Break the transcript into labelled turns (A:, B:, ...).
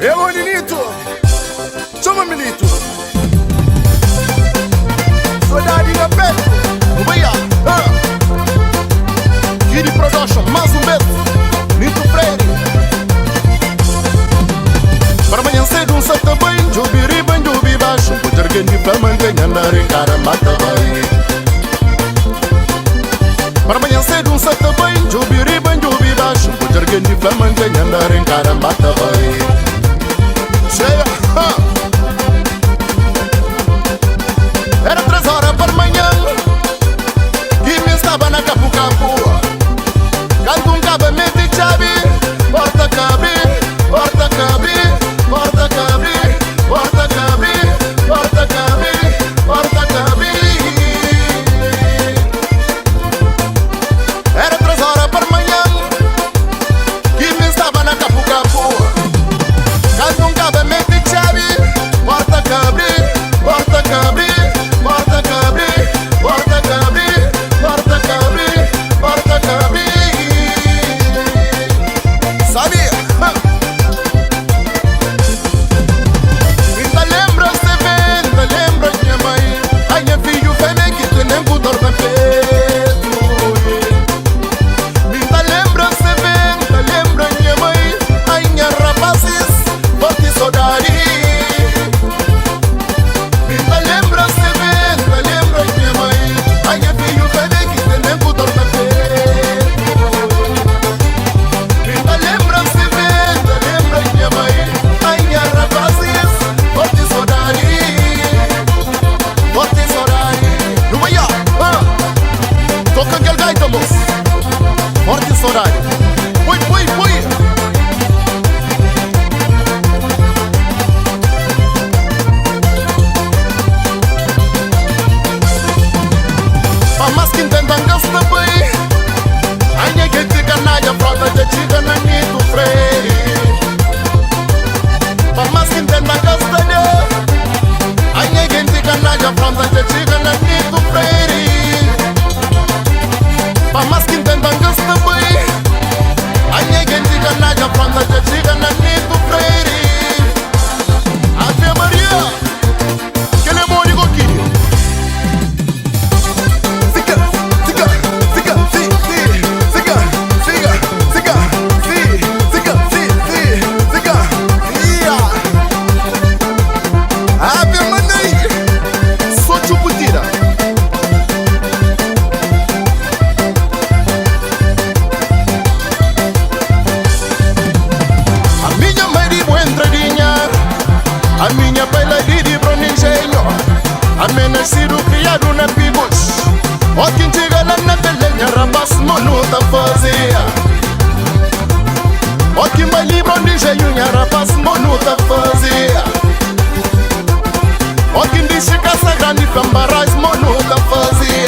A: Eu Ninito, chama Milito. Saudade na peito, Ubeia, Kid Production, mais beto, Nito Freire. Para amanhã cedo salta bem, Jubiri bem, Jubi baixo. Puter gente para manter andar em cara, mata bem. Para amanhã cedo salta bem, Jubiri bem, Jubi baixo. Puter gente para manter andar em cara, mata bem. Era 3 horas para manhã que me estava na capu-capu. Canto caba mete chave, porta cabe, porta cabe, porta cabe, porta cabe, porta cabe, porta cabe. Era 3 horas para manhã que me estava na capu-capu. Canto caba mete chave, porta cabe, porta cabe, porta cabe, porta cabe, porta cabe, porta cabe. Sabia? Ainda lembra se vem, ainda lembra minha mãe. Ai minha filho vem que te nem puder na peito. Ainda lembra se vem, ainda lembra minha mãe. Ai minha rapazes, forte saudade. Ainda lembra se vem, ainda lembra minha mãe. Ai minha filho vem que te nem puder na peito. Ainda lembra se vem, ainda lembra minha mãe. Ai minha rapazes, forte saudade. Forte saudade. No meio, toca aquele gaita, moço. Forte saudade. Pui, pui, pui. Mas que tentam gastar bem. Ai ninguém te canalha, frota de chica na Nito Freire. Mas que tentam gastar bem. Ai ninguém te canalha, frota de chica na Nito Freire. Mas que tentam gastar bem. Ai ninguém te canalha, frota de chica na Nito Freire. Ave Maria, que ele é mônico aqui. A minha bela Didi Bruno Engenho, a minha nascido criado na Pibus. O quem chega lá na telenha, rapaz, mano, tá fazia. O quem vai livro de engenho, rapaz, mano, tá fazia. O quem diz que casa grande, cambarais, mano, tá fazia.